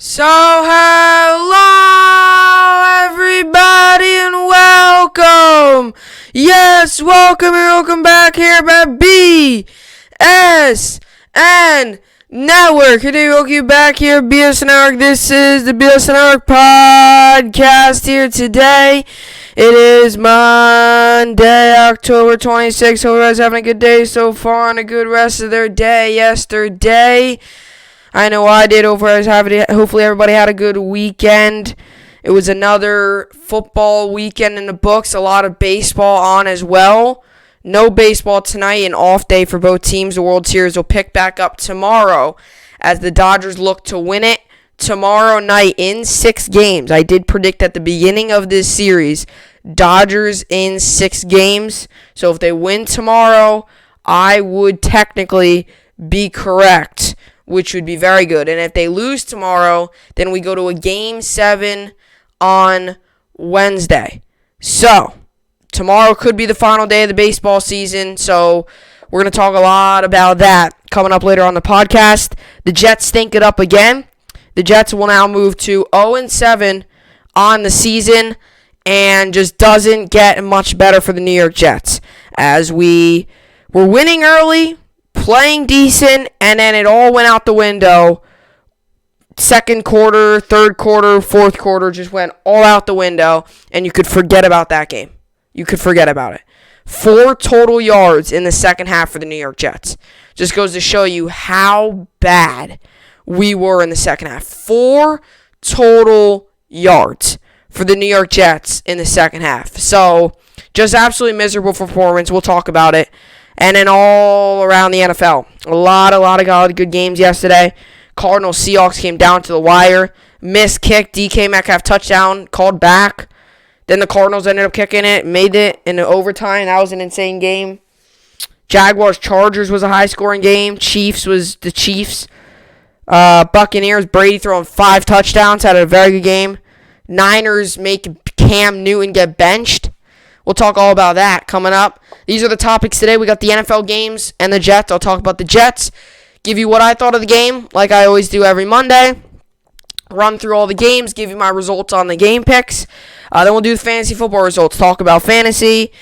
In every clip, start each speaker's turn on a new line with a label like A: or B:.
A: So, hello, everybody, and welcome. Yes, welcome back here at BSN Network. Today, welcome you back here at BSN Network. This is the BSN Network podcast here today. It is Monday, October 26th. Hope everybody's having a good day so far and a good rest of their day yesterday. I know I did. Hopefully everybody had a good weekend. It was another football weekend in the books. A lot of baseball on as well. No baseball tonight, an off day for both teams. The World Series will pick back up tomorrow as the Dodgers look to win it tomorrow night in 6 games. I did predict at the beginning of this series, Dodgers in 6 games. So if they win tomorrow, I would technically be correct, which would be very good. And if they lose tomorrow, then we go to a Game 7 on Wednesday. So, tomorrow could be the final day of the baseball season, so we're going to talk a lot about that coming up later on the podcast. The Jets stink it up again. The Jets will now move to 0-7 on the season, and just doesn't get much better for the New York Jets, as we were winning early, playing decent, and then it all went out the window. Second quarter, third quarter, fourth quarter just went all out the window, and you could forget about that game. You could forget about it. 4 total yards in the second half for the New York Jets. Just goes to show you how bad we were in the second half. 4 total yards for the New York Jets in the second half. So, just absolutely miserable performance. We'll talk about it. And then all around the NFL. A lot of good games yesterday. Cardinals Seahawks came down to the wire. Missed kick, DK Metcalf touchdown, called back. Then the Cardinals ended up kicking it, made it into overtime. That was an insane game. Jaguars Chargers was a high-scoring game. Chiefs was the Chiefs. Buccaneers, Brady throwing 5 touchdowns, had a very good game. Niners make Cam Newton get benched. We'll talk all about that coming up. These are the topics today. We got the NFL games and the Jets. I'll talk about the Jets, give you what I thought of the game, like I always do every Monday. Run through all the games, give you my results on the game picks. Then we'll do the fantasy football results, talk about fantasy,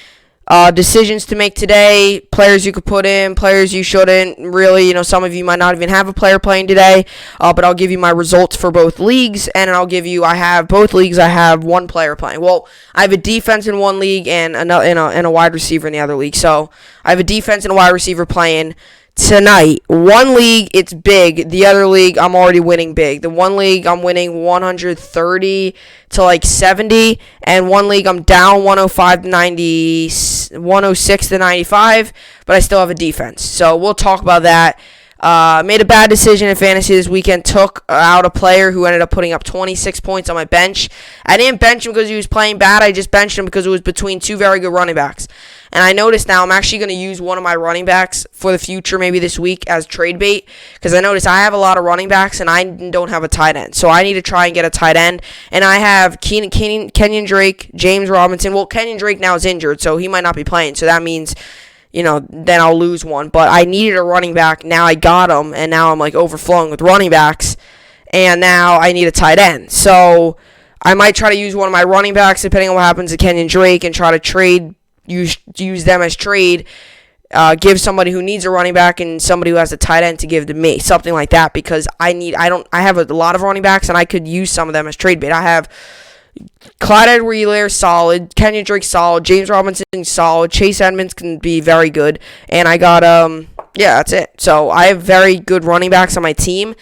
A: decisions to make today, players you could put in, players you shouldn't. Really, some of you might not even have a player playing today, but I'll give you my results for both leagues, and I have both leagues, I have one player playing. Well, I have a defense in one league and a wide receiver in the other league. So I have a defense and a wide receiver playing tonight. One league, it's big. The other league, I'm already winning big. The one league, I'm winning 130 to 70. And one league, I'm down 105 to 90, 106 to 95. But I still have a defense. So we'll talk about that. Made a bad decision in fantasy this weekend. Took out a player who ended up putting up 26 points on my bench. I didn't bench him because he was playing bad. I just benched him because it was between 2 very good running backs. And I noticed now I'm actually going to use one of my running backs for the future, maybe this week, as trade bait. Because I noticed I have a lot of running backs and I don't have a tight end. So I need to try and get a tight end. And I have Kenyon Drake, James Robinson. Well, Kenyon Drake now is injured, so he might not be playing. So that means, then I'll lose one. But I needed a running back. Now I got him. And now I'm overflowing with running backs. And now I need a tight end. So I might try to use one of my running backs, depending on what happens to Kenyon Drake, and try to trade. Use them as trade, give somebody who needs a running back and somebody who has a tight end to give to me, something like that, because I have a lot of running backs and I could use some of them as trade bait. I have Clyde Edwards-Helaire solid, Kenyon Drake solid, James Robinson solid, Chase Edmonds can be very good, and I got that's it. So I have very good running backs on my team.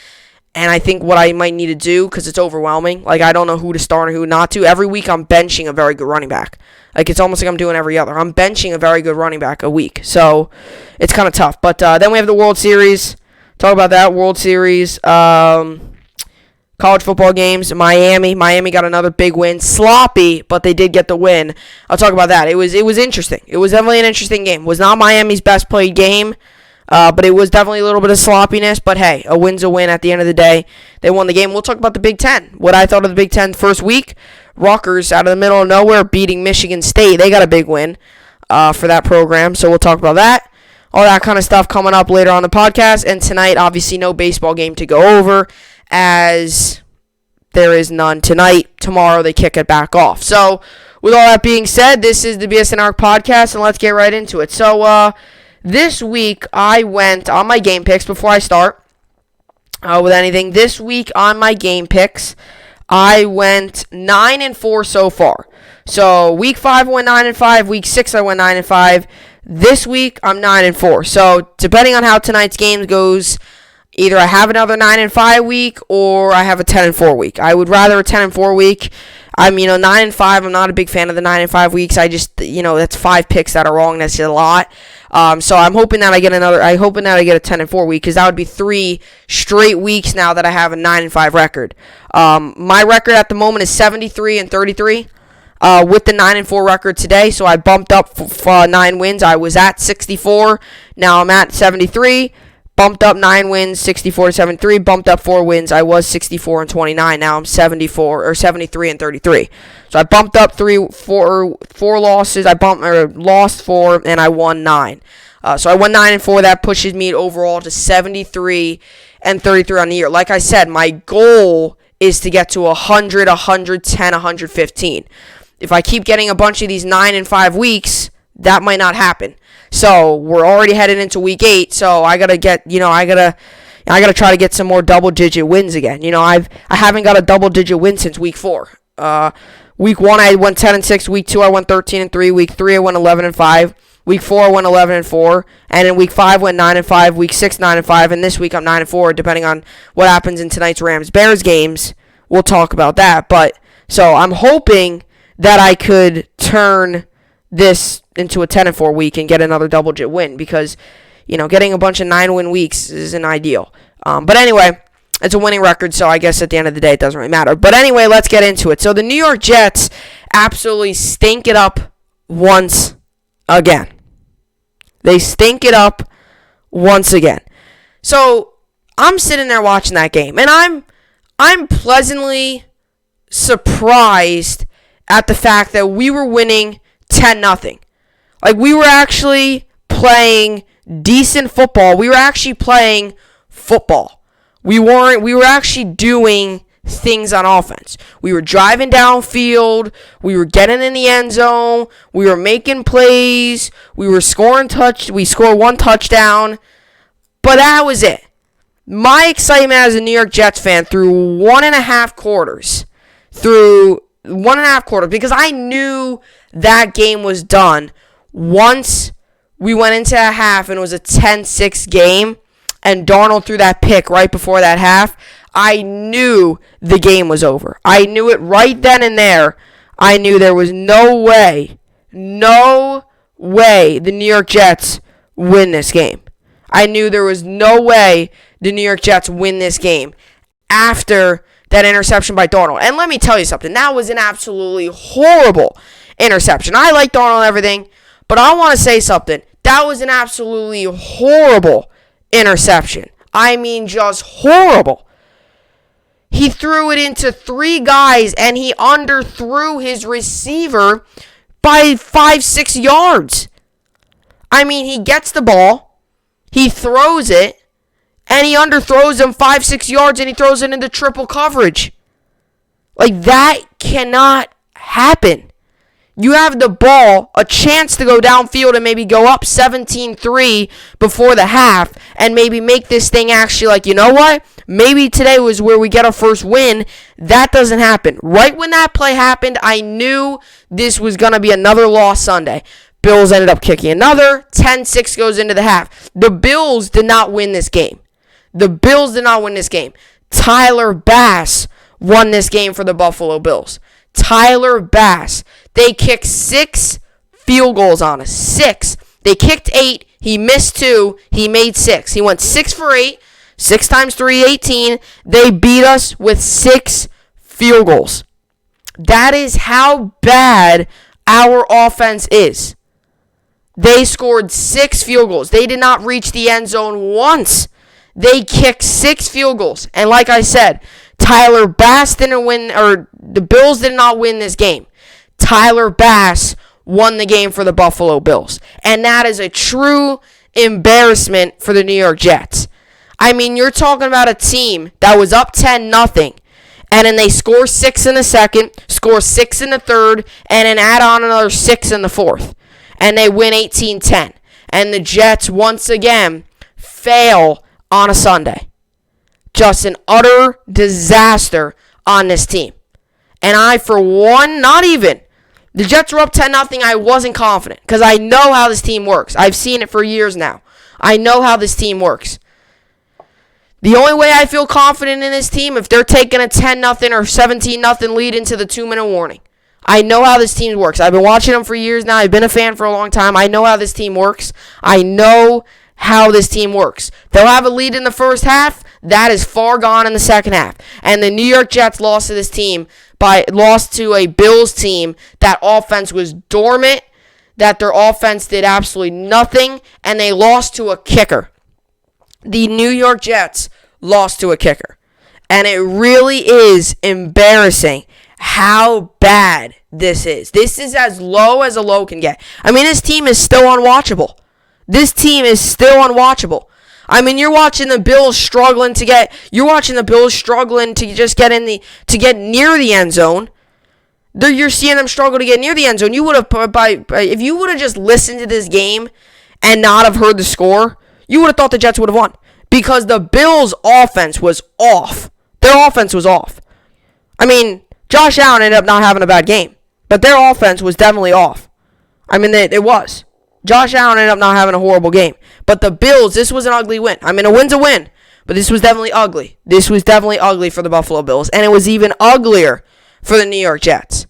A: And I think what I might need to do, because it's overwhelming, I don't know who to start and who not to. Every week I'm benching a very good running back. It's almost like I'm doing every other. I'm benching a very good running back a week. So it's kind of tough. But then we have the World Series. Talk about that. World Series. College football games. Miami got another big win. Sloppy, but they did get the win. I'll talk about that. It was interesting. It was definitely an interesting game. It was not Miami's best played game. But it was definitely a little bit of sloppiness. But, hey, a win's a win at the end of the day. They won the game. We'll talk about the Big Ten. What I thought of the Big Ten first week. Rutgers, out of the middle of nowhere, beating Michigan State. They got a big win for that program. So we'll talk about that. All that kind of stuff coming up later on the podcast. And tonight, obviously, no baseball game to go over, as there is none tonight. Tomorrow they kick it back off. So, with all that being said, this is the BSN Arc Podcast, and let's get right into it. So, this week I went on my game picks before I start with anything. This week on my game picks, I went 9-4 so far. So, week 5 I went 9-5. Week 6 I went 9-5. This week I'm 9-4. So, depending on how tonight's game goes, either I have another 9-5 week or I have a 10-4 week. I would rather a 10-4 week. 9-5. I'm not a big fan of the 9-5 weeks. I just, that's 5 picks that are wrong. That's a lot. So I'm hoping that I get a 10-4 week, because that would be 3 straight weeks now that I have a 9-5 record. My record at the moment is 73-33. With the 9-4 record today, so I bumped up for 9 wins. I was at 64. Now I'm at 73. Bumped up 9 wins, 64-73. Bumped up 4 wins. I was 64-29. Now I'm 73-33. So I bumped up 4 losses. I lost 4, and I won 9. So I won 9-4. That pushes me overall to 73-33 on the year. Like I said, my goal is to get to 100, 110, 115. If I keep getting a bunch of these 9-5 weeks, that might not happen. So we're already headed into week 8. So I gotta try to get some more double-digit wins again. I haven't got a double-digit win since week 4. Week 1 I went 10-6. Week 2 I went 13-3. Week 3 I went 11-5. Week 4 I went 11-4. And in week 5 I went 9-5. Week 6 9-5. And this week I'm 9-4. Depending on what happens in tonight's Rams-Bears games, we'll talk about that. But so I'm hoping that I could turn this into a 10-4 week and get another double-digit win, because, getting a bunch of 9-win weeks isn't ideal. But anyway, it's a winning record, so I guess at the end of the day it doesn't really matter. But anyway, let's get into it. So the New York Jets absolutely stink it up once again. They stink it up once again. So I'm sitting there watching that game, and I'm pleasantly surprised at the fact that we were winning 10-0. Like, we were actually playing decent football. We were actually playing football. We were actually doing things on offense. We were driving downfield. We were getting in the end zone. We were making plays. We scored 1 touchdown. But that was it. My excitement as a New York Jets fan through 1.5 quarters. Because I knew that game was done once we went into a half and it was a 10-6 game and Darnold threw that pick right before that half. I knew the game was over. I knew it right then and there. I knew there was no way the New York Jets win this game. I knew there was no way the New York Jets win this game after that interception by Darnold. And let me tell you something. That was an absolutely horrible interception. I like Darnold and everything, but I want to say something. That was an absolutely horrible interception. I mean, just horrible. He threw it into 3 guys, and he underthrew his receiver by 5-6 yards. I mean, he gets the ball, he throws it, and he underthrows him 5-6 yards, and he throws it into triple coverage. Like, that cannot happen. You have the ball, a chance to go downfield and maybe go up 17-3 before the half, and maybe make this thing actually like, you know what? Maybe today was where we get our first win. That doesn't happen. Right when that play happened, I knew this was going to be another loss Sunday. Bills ended up kicking another. 10-6 goes into the half. The Bills did not win this game. Tyler Bass won this game for the Buffalo Bills. Tyler Bass. They kicked 6 field goals on us. 6. They kicked 8. He missed 2. He made 6. He went 6 for 8. 6 times 3, 18. They beat us with 6 field goals. That is how bad our offense is. They scored 6 field goals. They did not reach the end zone once. They kicked 6 field goals. And like I said, Tyler Bass didn't win, or the Bills did not win this game. Tyler Bass won the game for the Buffalo Bills. And that is a true embarrassment for the New York Jets. I mean, you're talking about a team that was up 10-0, And then they score 6 in the second, score 6 in the third, and then add on another 6 in the fourth. And they win 18-10. And the Jets, once again, fail on a Sunday. Just an utter disaster on this team. And I, for one, not even. The Jets were up 10-0. I wasn't confident because I know how this team works. I've seen it for years now. I know how this team works. The only way I feel confident in this team if they're taking a 10-0 or 17-0 lead into the 2-minute warning. I know how this team works. I've been watching them for years now. I've been a fan for a long time. I know how this team works. I know how this team works. They'll have a lead in the first half. That is far gone in the second half. And the New York Jets lost to this team lost to a Bills team that offense was dormant, that their offense did absolutely nothing, and they lost to a kicker. The New York Jets lost to a kicker. And it really is embarrassing how bad this is. This is as low as a low can get. I mean, this team is still unwatchable. This team is still unwatchable. I mean, you're watching the Bills struggling to get near the end zone. You're seeing them struggle to get near the end zone. You would have, if you would have just listened to this game and not have heard the score, you would have thought the Jets would have won because the Bills' offense was off. Their offense was off. I mean, Josh Allen ended up not having a bad game, but their offense was definitely off. I mean, it was. Josh Allen ended up not having a horrible game. But the Bills, this was an ugly win. I mean, a win's a win, but this was definitely ugly. This was definitely ugly for the Buffalo Bills, and it was even uglier for the New York Jets.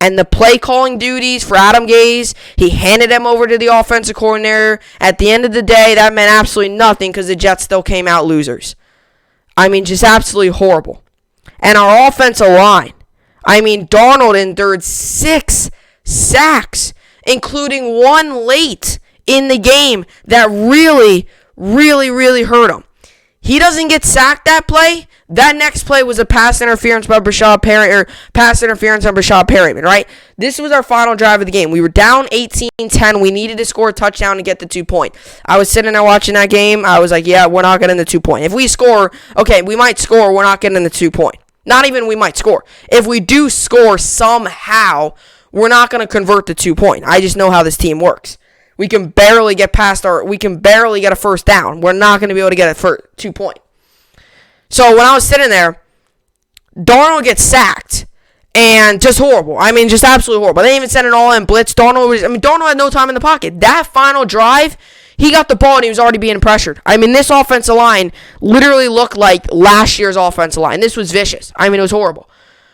A: And the play calling duties for Adam Gase, he handed them over to the offensive coordinator. At the end of the day, that meant absolutely nothing because the Jets still came out losers. I mean, just absolutely horrible. And our offensive line, I mean, Darnold endured 6 sacks, including one late in the game that really, really, really hurt him. He doesn't get sacked that play. That next play was a pass interference by Brashad Perryman, right? This was our final drive of the game. We were down 18-10. We needed to score a touchdown to get the 2-point. I was sitting there watching that game. I was like, yeah, we're not getting the 2-point. If we score, okay, we might score. We're not getting the 2-point. Not even we might score. If we do score somehow, we're not going to convert the 2-point. I just know how this team works. We can barely get a first down. We're not going to be able to get a 2-point. So when I was sitting there, Darnold gets sacked. And just horrible. I mean, just absolutely horrible. They didn't even send an all-in blitz. Darnold had no time in the pocket. That final drive, he got the ball and he was already being pressured. I mean, this offensive line literally looked like last year's offensive line. This was vicious. I mean, it was horrible.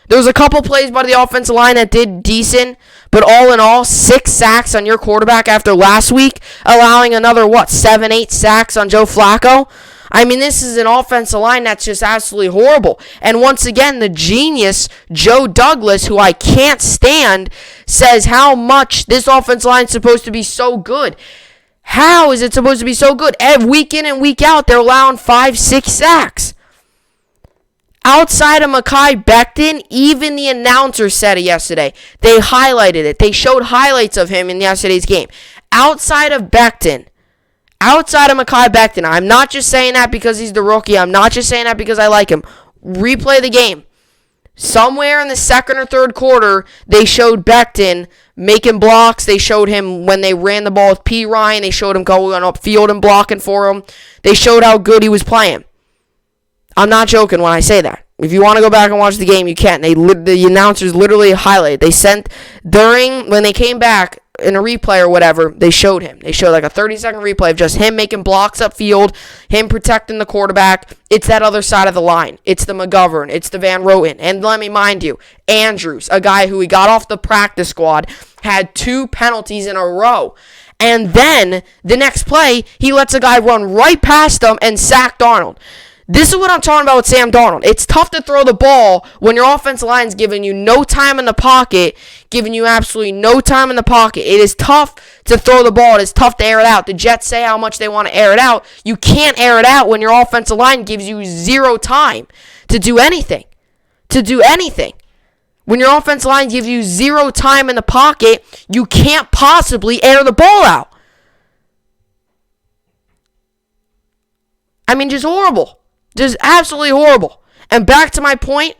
A: There was a couple plays by the offensive line that did decent, but all in all, 6 sacks on your quarterback after last week, allowing another, 7-8 sacks on Joe Flacco? I mean, this is an offensive line that's just absolutely horrible. And once again, the genius, Joe Douglas, who I can't stand, says how much this offensive line is supposed to be so good. How is it supposed to be so good? Week in and week out, they're allowing 5-6 sacks. Outside of Mekhi Becton, even the announcer said it yesterday. They highlighted it. They showed highlights of him in yesterday's game. Outside of Mekhi Becton, I'm not just saying that because he's the rookie. I'm not just saying that because I like him. Replay the game. Somewhere in the second or third quarter, they showed Becton making blocks. They showed him when they ran the ball with P. Ryan. They showed him going upfield and blocking for him. They showed how good he was playing. I'm not joking when I say that. If you want to go back and watch the game, you can. The announcers literally highlighted. They sent, when they came back in a replay or whatever, they showed him. They showed like a 30-second replay of just him making blocks upfield, him protecting the quarterback. It's that other side of the line. It's the McGovern. It's the Van Roten. And let me mind you, Andrews, a guy who he got off the practice squad, had 2 penalties in a row. And then the next play, he lets a guy run right past him and sack Darnold. This is what I'm talking about with Sam Darnold. It's tough to throw the ball when your offensive line's giving you no time in the pocket, giving you absolutely no time in the pocket. It is tough to throw the ball. It is tough to air it out. The Jets say how much they want to air it out. You can't air it out when your offensive line gives you 0 time to do anything. When your offensive line gives you 0 time in the pocket, you can't possibly air the ball out. I mean, just horrible. Just absolutely horrible. And back to my point,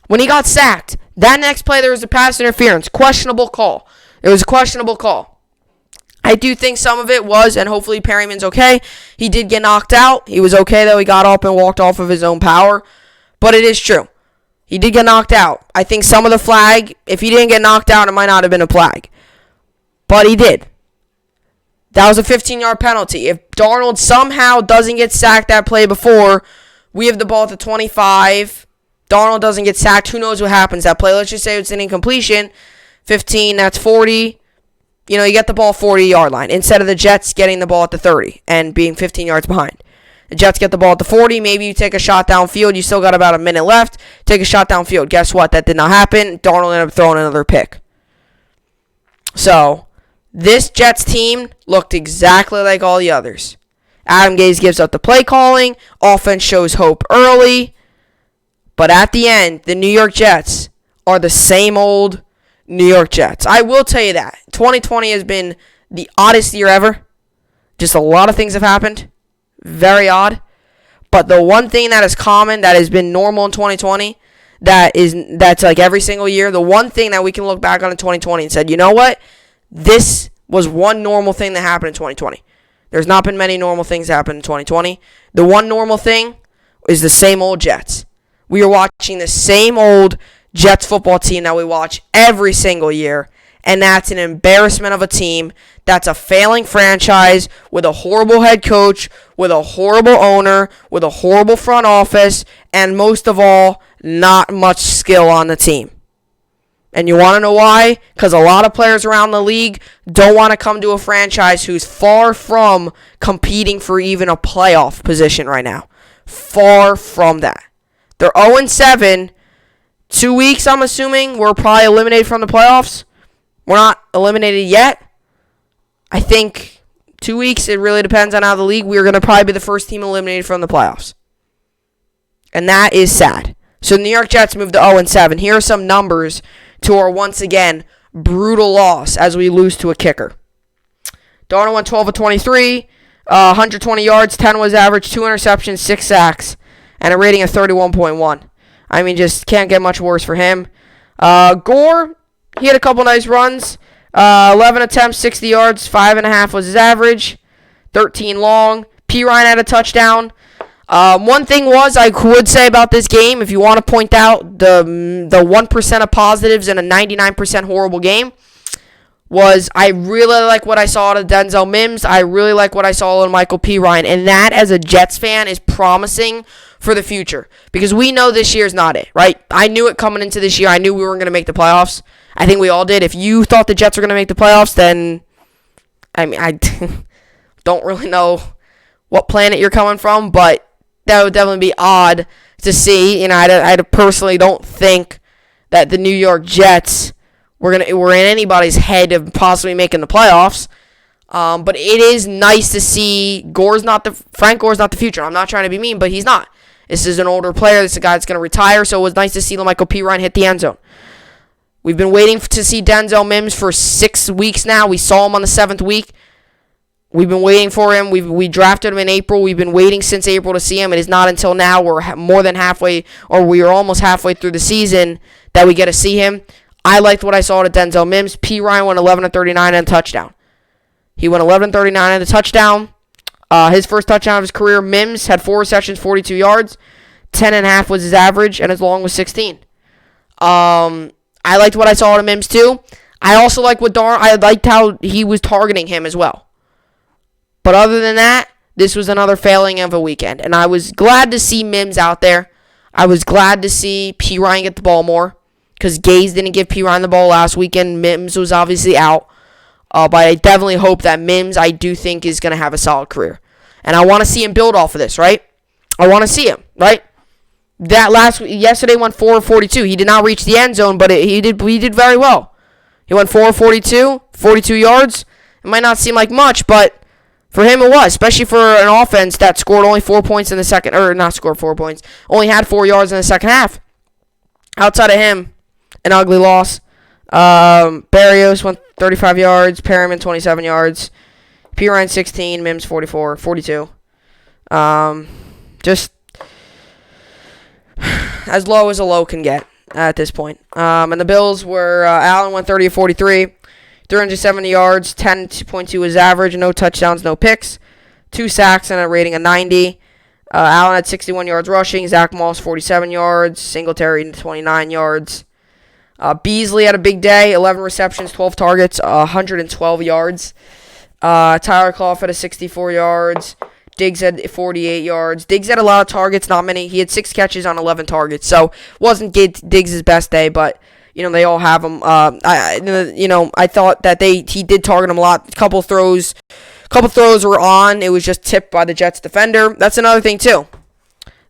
A: When he got sacked, that next play there was a pass interference. Questionable call. It was a questionable call. I do think some of it was, and hopefully Perryman's okay. He did get knocked out. He was okay, though. He got up and walked off of his own power. But it is true. He did get knocked out. I think some of the flag, if he didn't get knocked out, it might not have been a flag. But he did. That was a 15-yard penalty. If Darnold somehow doesn't get sacked that play before, we have the ball at the 25. Darnold doesn't get sacked. Who knows what happens that play? Let's just say it's an incompletion. 15, that's 40. You get the ball 40-yard line instead of the Jets getting the ball at the 30 and being 15 yards behind. The Jets get the ball at the 40. Maybe you take a shot downfield. You still got about a minute left. Take a shot downfield. Guess what? That did not happen. Darnold ended up throwing another pick. So, this Jets team looked exactly like all the others. Adam Gase gives up the play calling. Offense shows hope early. But at the end, the New York Jets are the same old New York Jets. I will tell you that. 2020 has been the oddest year ever. Just a lot of things have happened. Very odd. But the one thing that is common, that has been normal in 2020, that's like every single year, the one thing that we can look back on in 2020 and said, you know what? This was one normal thing that happened in 2020. There's not been many normal things that happened in 2020. The one normal thing is the same old Jets. We are watching the same old Jets football team that we watch every single year, and that's an embarrassment of a team. That's a failing franchise with a horrible head coach, with a horrible owner, with a horrible front office, and most of all, not much skill on the team. And you want to know why? Because a lot of players around the league don't want to come to a franchise who's far from competing for even a playoff position right now. Far from that. They're 0-7. 2 weeks, I'm assuming, we're probably eliminated from the playoffs. We're not eliminated yet. I think 2 weeks, it really depends on how the league. We're going to probably be the first team eliminated from the playoffs. And that is sad. So the New York Jets moved to 0-7. Here are some numbers to our, once again, brutal loss as we lose to a kicker. Darnold went 12 of 23, 120 yards, 10 was average, 2 interceptions, 6 sacks, and a rating of 31.1. I mean, just can't get much worse for him. Gore, he had a couple nice runs. 11 attempts, 60 yards, 5.5 was his average. 13 long. P. Ryan had a touchdown. One thing was, I would say about this game, if you want to point out the 1% of positives in a 99% horrible game, was I really like what I saw out of Denzel Mims. I really like what I saw out of Michael P. Ryan. And that, as a Jets fan, is promising for the future. Because we know this year's not it, right? I knew it coming into this year. I knew we weren't going to make the playoffs. I think we all did. If you thought the Jets were going to make the playoffs, then, I mean, I don't really know what planet you're coming from, but that would definitely be odd to see. I personally don't think that the New York Jets were in anybody's head of possibly making the playoffs. But it is nice to see Frank Gore's not the future. I'm not trying to be mean, but he's not. This is an older player. This is a guy that's going to retire, so it was nice to see Michael P. Ryan hit the end zone. We've been waiting to see Denzel Mims for 6 weeks now. We saw him on the 7th week. We've been waiting for him. We drafted him in April. We've been waiting since April to see him. It is not until now, we're more than halfway, or we are almost halfway through the season, that we get to see him. I liked what I saw to Denzel Mims. P. Ryan went 11 of 39 and a touchdown. He went 11 of 39 and a touchdown. His first touchdown of his career. Mims had 4 receptions, 42 yards. 10.5 was his average, and his long was 16. I liked what I saw out of Mims too. I also liked I liked how he was targeting him as well. But other than that, this was another failing of a weekend. And I was glad to see Mims out there. I was glad to see P. Ryan get the ball more, because Gase didn't give P. Ryan the ball last weekend. Mims was obviously out. But I definitely hope that Mims, I do think, is going to have a solid career. And I want to see him build off of this, right? I want to see him, right? Yesterday went 4 of 42. He did not reach the end zone, but he did very well. He went 4 of 42, 42 yards. It might not seem like much, but for him it was, especially for an offense that scored only 4 points in the second, or not scored 4 points, only had 4 yards in the second half. Outside of him, an ugly loss. Barrios went 35 yards, Perryman 27 yards, P. Ryan 16, Mims 42. Just as low as a low can get. at this point. And the Bills were Allen went 30 of 43, 370 yards, 10.2 was average, no touchdowns, no picks, 2 sacks, and a rating of 90. Allen had 61 yards rushing, Zach Moss 47 yards, Singletary 29 yards. Beasley had a big day, 11 receptions, 12 targets, 112 yards. Tyler Clough had 64 yards. Diggs had 48 yards. Diggs had a lot of targets, not many. He had 6 catches on 11 targets, so wasn't Diggs' best day, but they all have him. I thought that he did target him a lot. Couple throws were on. It was just tipped by the Jets defender. That's another thing too.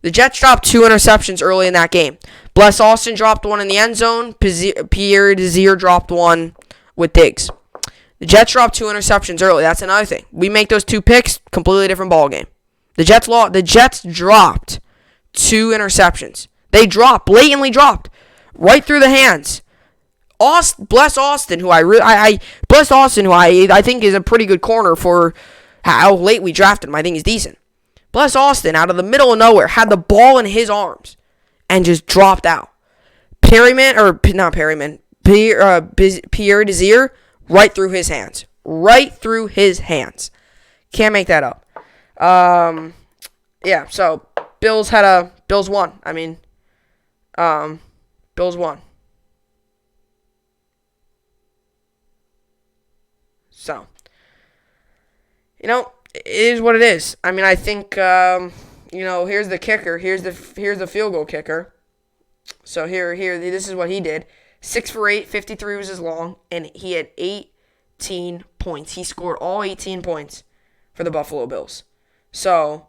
A: The Jets dropped 2 interceptions early in that game. Bless Austin dropped one in the end zone. Pierre Desir dropped one with Diggs. The Jets dropped 2 interceptions early. That's another thing. We make those 2 picks, completely different ball game. The Jets dropped 2 interceptions. They blatantly dropped, right through the hands. Bless Austin, who I think is a pretty good corner for how late we drafted him. I think he's decent. Bless Austin, out of the middle of nowhere, had the ball in his arms and just dropped out. Pierre Desir, right through his hands. Right through his hands. Can't make that up. Yeah, so Bills won. Bills won. So, it is what it is. I think, here's the kicker. Here's the field goal kicker. So here, this is what he did. 6 for 8, 53 was his long, and he had 18 points. He scored all 18 points for the Buffalo Bills. So,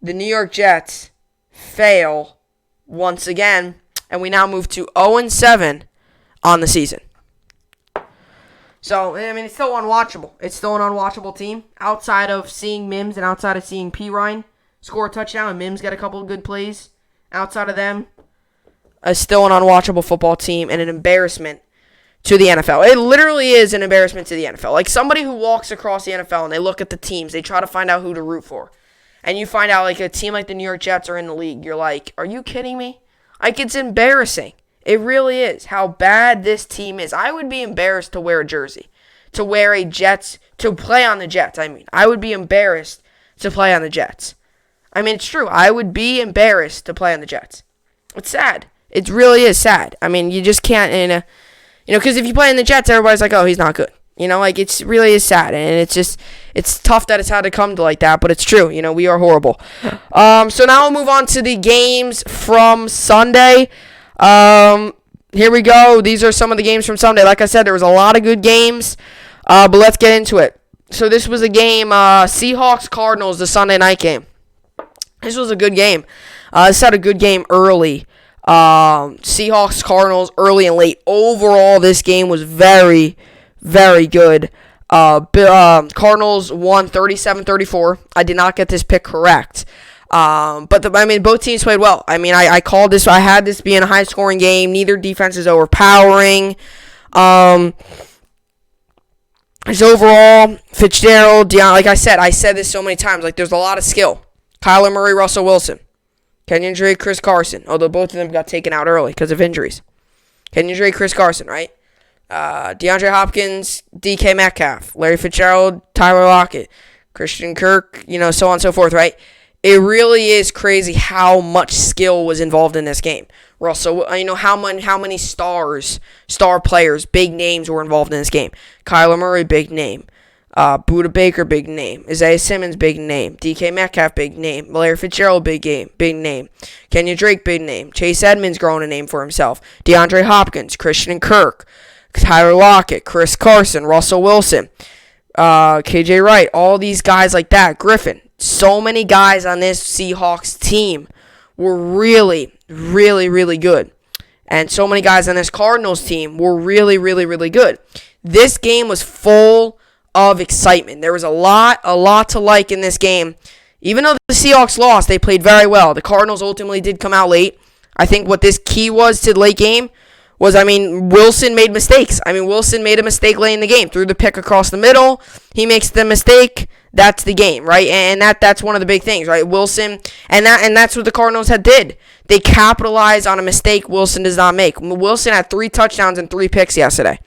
A: the New York Jets fail once again, and we now move to 0-7 on the season. So, it's still unwatchable. It's still an unwatchable team. Outside of seeing Mims and outside of seeing Pirine score a touchdown, and Mims got a couple of good plays. Outside of them, it's still an unwatchable football team and an embarrassment to the NFL. It literally is an embarrassment to the NFL. Like somebody who walks across the NFL and they look at the teams, they try to find out who to root for. And you find out like a team like the New York Jets are in the league. You're like, are you kidding me? Like, it's embarrassing. It really is how bad this team is. I would be embarrassed to wear a jersey, to play on the Jets. I would be embarrassed to play on the Jets. It's true. I would be embarrassed to play on the Jets. It's sad. It really is sad. You just can't, because if you play in the Jets, everybody's like, oh, he's not good. It really is sad, and it's tough that it's had to come to like that, but it's true. We are horrible. So now we'll move on to the games from Sunday. Here we go. These are some of the games from Sunday. Like I said, there was a lot of good games, but let's get into it. So this was a game, Seahawks-Cardinals, the Sunday night game. This was a good game. This had a good game early. Seahawks-Cardinals early and late. Overall, this game was very, very good. Cardinals won 37-34. I did not get this pick correct. But both teams played well. I called this. I had this being a high-scoring game. Neither defense is overpowering. Just overall, Fitzgerald, like I said this so many times. Like, there's a lot of skill. Kyler Murray, Russell Wilson. Kenyon Drake, Chris Carson. Although both of them got taken out early because of injuries. Kenyon Drake, Chris Carson, right? DeAndre Hopkins, DK Metcalf. Larry Fitzgerald, Tyler Lockett. Christian Kirk, so on and so forth, right? It really is crazy how much skill was involved in this game. Russell, how many star players, big names were involved in this game. Kyler Murray, big name. Budda Baker, big name. Isaiah Simmons, big name. DK Metcalf, big name. Larry Fitzgerald, big name. Kenyon Drake, big name. Chase Edmonds growing a name for himself. DeAndre Hopkins, Christian Kirk, Tyler Lockett, Chris Carson, Russell Wilson, KJ Wright, all these guys like that. Griffin. So many guys on this Seahawks team were really, really, really good. And so many guys on this Cardinals team were really, really, really good. This game was full of excitement. There was a lot to like in this game. Even though the Seahawks lost, they played very well. The Cardinals ultimately did come out late. I think what this key was to the late game was, Wilson made mistakes. Wilson made a mistake late in the game. Threw the pick across the middle. He makes the mistake. That's the game, right? And that's one of the big things, right? Wilson, and that's what the Cardinals did. They capitalize on a mistake Wilson does not make. Wilson had 3 touchdowns and 3 picks yesterday.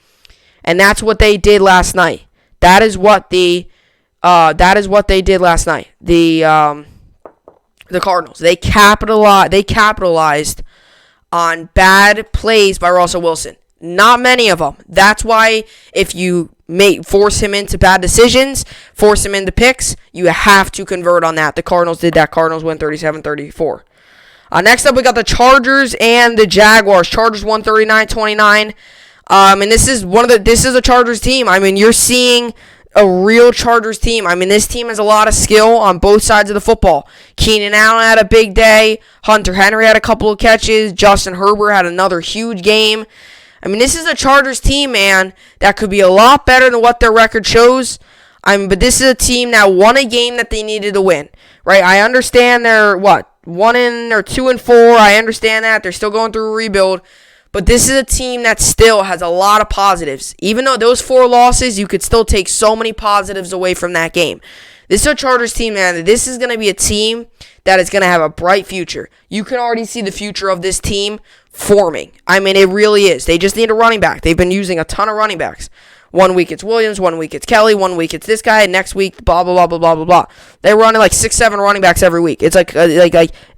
A: And that's what they did last night. That is what they did last night. The Cardinals. They capitalized on bad plays by Russell Wilson. Not many of them. That's why if you force him into bad decisions, force him into picks, you have to convert on that. The Cardinals did that. Cardinals win 37-34. Next up, we got the Chargers and the Jaguars. Chargers won 39-29. And this is a Chargers team. I mean, you're seeing a real Chargers team. I mean, this team has a lot of skill on both sides of the football. Keenan Allen had a big day. Hunter Henry had a couple of catches. Justin Herbert had another huge game. I mean, this is a Chargers team, man, that could be a lot better than what their record shows. But this is a team that won a game that they needed to win, right? I understand they're, 2-4. I understand that. They're still going through a rebuild. But this is a team that still has a lot of positives. Even though those 4 losses, you could still take so many positives away from that game. This is a Chargers team, man. This is going to be a team that is going to have a bright future. You can already see the future of this team forming. I mean, it really is. They just need a running back. They've been using a ton of running backs. 1 week it's Williams, 1 week it's Kelly, 1 week it's this guy, next week blah blah blah blah blah blah blah. They're running like 6-7 running backs every week. It's like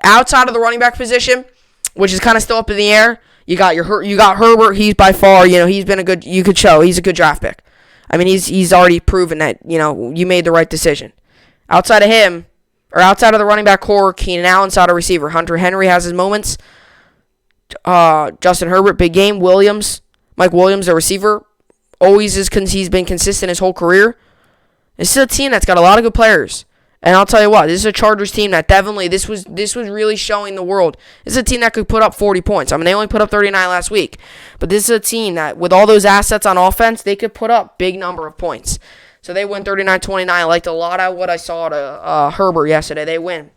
A: outside of the running back position, which is kind of still up in the air. You got Herbert. He's by far, he's been he's a good draft pick. I mean, he's already proven that, you made the right decision. Outside of him, or outside of the running back core, Keenan Allen's out a receiver. Hunter Henry has his moments. Justin Herbert, big game. Mike Williams, a receiver, he's been consistent his whole career. This is a team that's got a lot of good players. And I'll tell you what, this is a Chargers team that definitely, this was really showing the world. This is a team that could put up 40 points. I mean, they only put up 39 last week. But this is a team that, with all those assets on offense, they could put up big number of points. So they win 39-29. I liked a lot of what I saw to Herbert yesterday. They win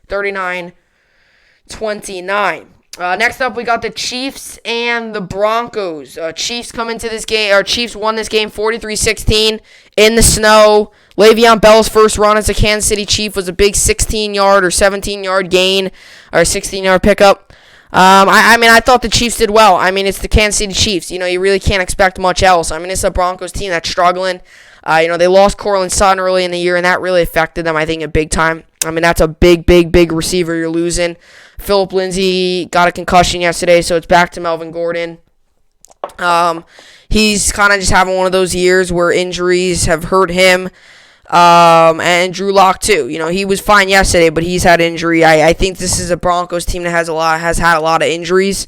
A: 39-29. Next up, we got the Chiefs and the Broncos. Chiefs come into this game, or Chiefs won this game 43-16 in the snow. Le'Veon Bell's first run as a Kansas City Chief was a big 16-yard or 17-yard gain, or 16-yard pickup. I thought the Chiefs did well. I mean, it's the Kansas City Chiefs. You really can't expect much else. I mean, it's a Broncos team that's struggling. They lost Courtland Sutton early in the year, and that really affected them, I think, a big time. I mean, that's a big receiver you're losing. Phillip Lindsay got a concussion yesterday, so it's back to Melvin Gordon. He's kind of just having one of those years where injuries have hurt him. And Drew Lock too. He was fine yesterday, but he's had injury. I think this is a Broncos team that has had a lot of injuries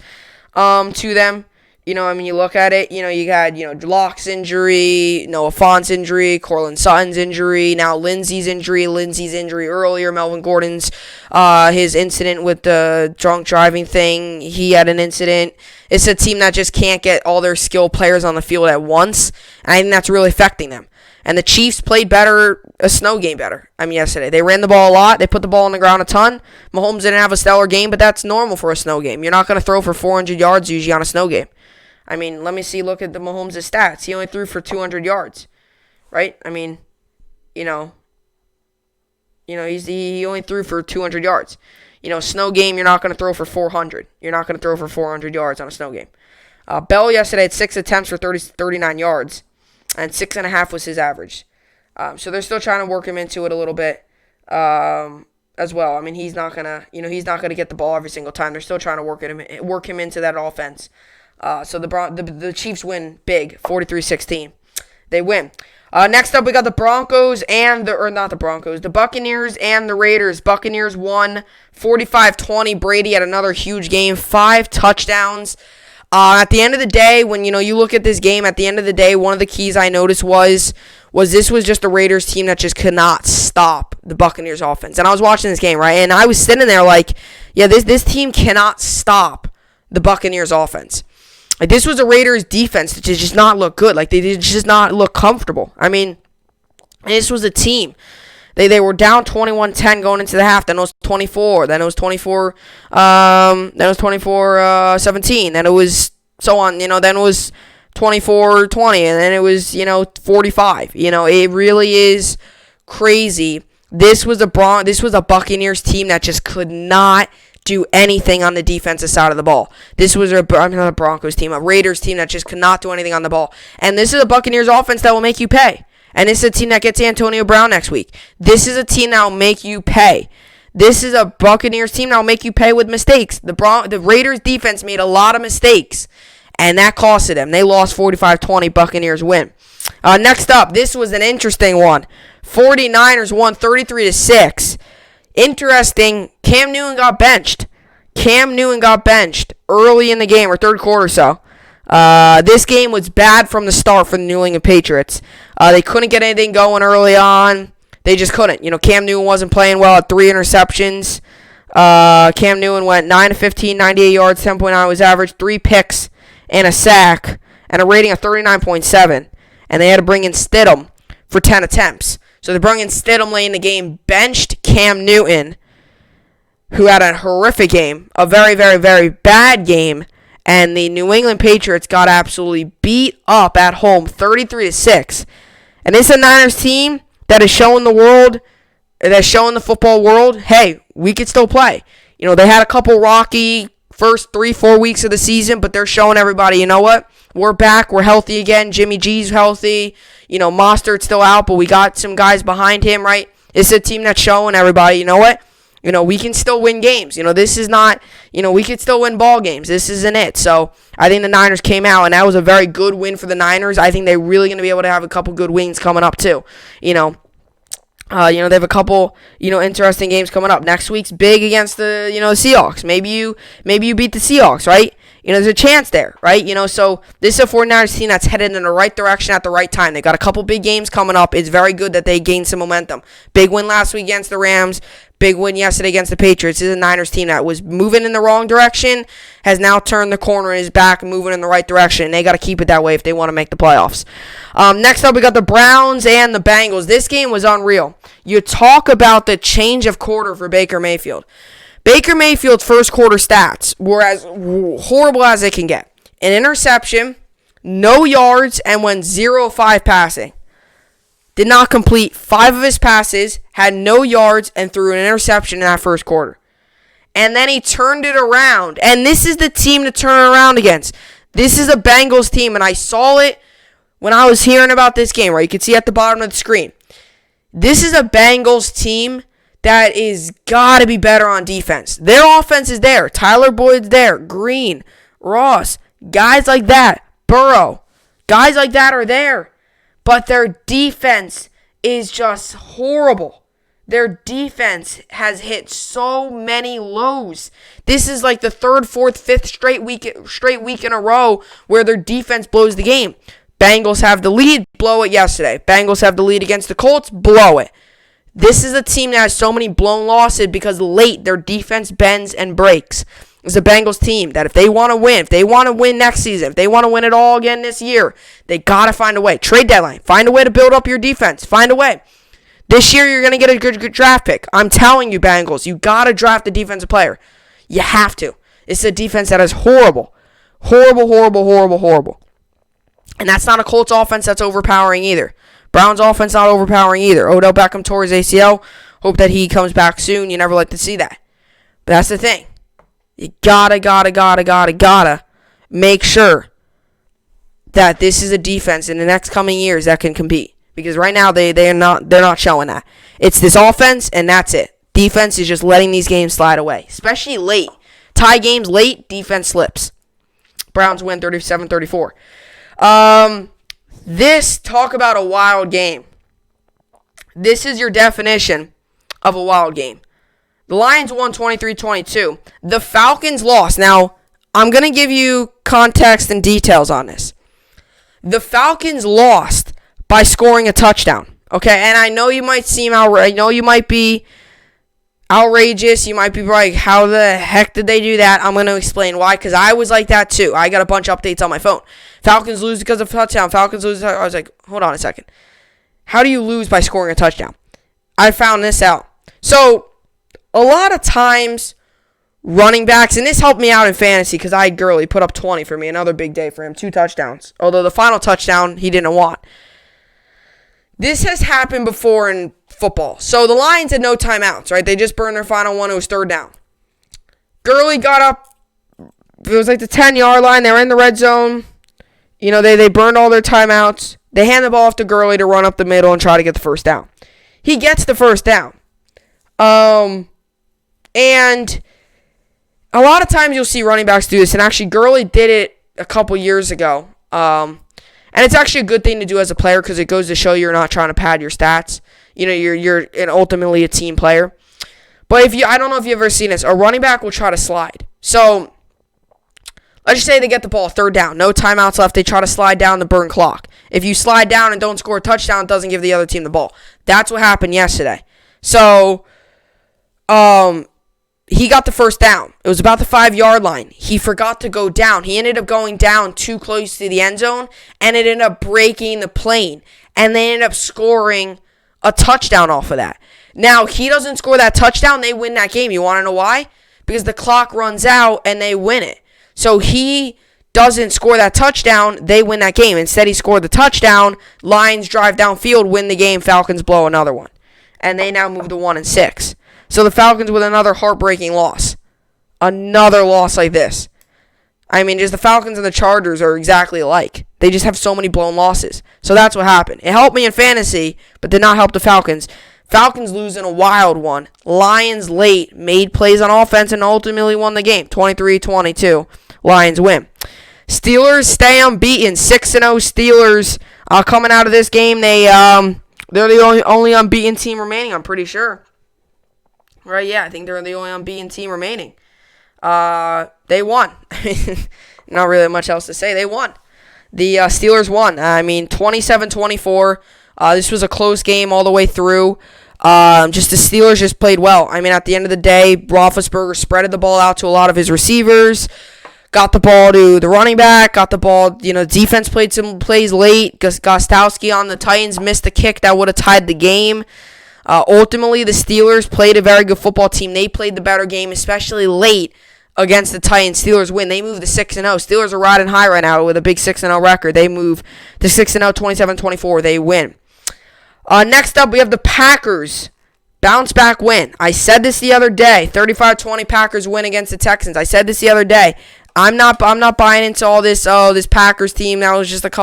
A: to them. You look at it, you had, Lock's injury, Noah Fant's injury, Courtland Sutton's injury, now Lindsey's injury earlier, Melvin Gordon's, his incident with the drunk driving thing, he had an incident. It's a team that just can't get all their skilled players on the field at once, and I think that's really affecting them. And the Chiefs played a snow game better. Yesterday. They ran the ball a lot. They put the ball on the ground a ton. Mahomes didn't have a stellar game, but that's normal for a snow game. You're not going to throw for 400 yards usually on a snow game. Let me see. Look at the Mahomes' stats. He only threw for 200 yards, right? He only threw for 200 yards. Snow game, you're not going to throw for 400. You're not going to throw for 400 yards on a snow game. Bell yesterday had 6 attempts for 39 yards, and 6.5 was his average. So they're still trying to work him into it a little bit as well. He's not gonna get the ball every single time. They're still trying to work him into that offense. So the Chiefs win big, 43-16. They win. Next up, we got the Broncos the Buccaneers and the Raiders. Buccaneers won 45-20. Brady had another huge game, 5 touchdowns. At the end of the day, when you look at this game, at the end of the day, one of the keys I noticed was this was just a Raiders team that just could not stop the Buccaneers offense. And I was watching this game, right, and I was sitting there like, yeah, this team cannot stop the Buccaneers offense. Like, this was a Raiders defense that did just not look good. Like, they did just not look comfortable. This was a team. They were down 21-10 going into the half. Then it was 24. Then it was 24. Then it was 24-17. Then it was so on. Then it was 24-20, and then it was 45. It really is crazy. This was a Buccaneers team that just could not do anything on the defensive side of the ball. This was not a Broncos team, a Raiders team that just could not do anything on the ball. And this is a Buccaneers offense that will make you pay. And this is a team that gets Antonio Brown next week. This is a team that will make you pay. This is a Buccaneers team that will make you pay with mistakes. The Raiders defense made a lot of mistakes, and that costed them. They lost 45-20. Buccaneers win. Next up, this was an interesting one. 49ers won 33-6. Interesting, Cam Newton got benched. Early in the game, or third quarter or so. This game was bad from the start for the New England Patriots. They couldn't get anything going early on. They just couldn't. Cam Newton wasn't playing well at 3 interceptions. Cam Newton went 9-15, 98 yards, 10.9 was average, 3 picks and a sack, and a rating of 39.7. And they had to bring in Stidham for 10 attempts. So they brought in Stidham late in the game, benched Cam Newton, who had a horrific game, a very, very, very bad game, and the New England Patriots got absolutely beat up at home, 33-6. And this is a Niners team that is showing the world, that's showing the football world, hey, we could still play. They had a couple rocky first 3-4 weeks of the season, but they're showing everybody, you know what? We're back. We're healthy again. Jimmy G's healthy. Mostert's still out, but we got some guys behind him, right? It's a team that's showing everybody, you know what? We can still win games. This is not, we could still win ball games. This isn't it. So I think the Niners came out, and that was a very good win for the Niners. I think they're really going to be able to have a couple good wins coming up, too. They have a couple, interesting games coming up. Next week's big against the, the Seahawks. Maybe you beat the Seahawks, right? There's a chance there, right? So this is a 49ers team that's headed in the right direction at the right time. They got a couple big games coming up. It's very good that they gained some momentum. Big win last week against the Rams. Big win yesterday against the Patriots. This is a Niners team that was moving in the wrong direction, has now turned the corner and is back moving in the right direction. They got to keep it that way if they want to make the playoffs. Next up, we got the Browns and the Bengals. This game was unreal. You talk about the change of quarter for Baker Mayfield. Baker Mayfield's first quarter stats were as horrible as it can get. An interception, no yards, and went 0-5 passing. Did not complete 5 of his passes, had no yards, and threw an interception in that first quarter. And then he turned it around. And this is the team to turn it around against. This is a Bengals team, and I saw it when I was hearing about this game, right? You can see at the bottom of the screen. This is a Bengals team that is got to be better on defense. Their offense is there. Tyler Boyd's there. Green, Ross, guys like that. Burrow, guys like that are there. But their defense is just horrible. Their defense has hit so many lows. This is like the 3rd, 4th, 5th straight week in a row where their defense blows the game. Bengals have the lead, blow it yesterday. Bengals have the lead against the Colts, blow it. This is a team that has so many blown losses because late their defense bends and breaks. It's a Bengals team that if they want to win next season, if they want to win it all again this year, they got to find a way. Trade deadline. Find a way to build up your defense. Find a way. This year you're going to get a good draft pick. I'm telling you, Bengals, you got to draft a defensive player. You have to. It's a defense that is horrible. Horrible. And that's not a Colts offense that's overpowering either. Browns offense not overpowering either. Odell Beckham tore his ACL. Hope that he comes back soon. You never like to see that. But that's the thing. You gotta make sure that this is a defense in the next coming years that can compete. Because right now they're not showing that. It's this offense and that's it. Defense is just letting these games slide away. Especially late. Tie games late, defense slips. Browns win 37-34. Talk about a wild game. This is your definition of a wild game. The Lions won 23-22. The Falcons lost. Now, I'm going to give you context and details on this. The Falcons lost by scoring a touchdown. Okay, and I know you might be outrageous. You might be like, how the heck did they do that? I'm going to explain why, because I was like that too. I got a bunch of updates on my phone. Falcons lose because of a touchdown. Falcons lose. I was like, hold on a second. How do you lose by scoring a touchdown? I found this out. So, a lot of times, running backs, and this helped me out in fantasy because I had Gurley put up 20 for me. Another big day for him. 2 touchdowns. Although the final touchdown, he didn't want. This has happened before in football. So the Lions had no timeouts, right? They just burned their final one. It was 3rd down. Gurley got up. It was like the 10-yard line. They were in the red zone. You know, they burned all their timeouts. They hand the ball off to Gurley to run up the middle and try to get the first down. He gets the first down. And a lot of times you'll see running backs do this. And actually, Gurley did it a couple years ago. And it's actually a good thing to do as a player because it goes to show you're not trying to pad your stats. You know, you're ultimately a team player. But I don't know if you've ever seen this. A running back will try to slide. So let's just say they get the ball, third down, no timeouts left. They try to slide down the burn clock. If you slide down and don't score a touchdown, it doesn't give the other team the ball. That's what happened yesterday. So, he got the first down. It was about the 5-yard line. He forgot to go down. He ended up going down too close to the end zone, and it ended up breaking the plane. And they ended up scoring a touchdown off of that. Now, he doesn't score that touchdown, they win that game. You want to know why? Because the clock runs out and they win it. So he doesn't score that touchdown, they win that game. Instead, he scored the touchdown. Lions drive downfield, win the game. Falcons blow another one. And they now move to 1-6. So the Falcons with another heartbreaking loss. Another loss like this. I mean, just the Falcons and the Chargers are exactly alike. They just have so many blown losses. So that's what happened. It helped me in fantasy, but did not help the Falcons. Falcons losing a wild one. Lions late, made plays on offense, and ultimately won the game. 23-22. Lions win. Steelers stay unbeaten. 6-0 Steelers coming out of this game. They're the only unbeaten team remaining, I'm pretty sure. Right, yeah, I think they're the only unbeaten team remaining. They won. Not really much else to say. They won. The Steelers won. 27-24. This was a close game all the way through. Just the Steelers just played well. I mean, at the end of the day, Roethlisberger spreaded the ball out to a lot of his receivers. Got the ball to the running back. Got the ball, defense played some plays late. Gostowski on the Titans missed the kick that would have tied the game. Ultimately, the Steelers played a very good football team. They played the better game, especially late against the Titans. Steelers win. They move to 6-0. Steelers are riding high right now with a big 6-0 record. They move to 6-0, 27-24. They win. Next up, we have the Packers. Bounce back win. I said this the other day. 35-20 Packers win against the Texans. I said this the other day. I'm not buying into all this. Oh, this Packers team. That was just like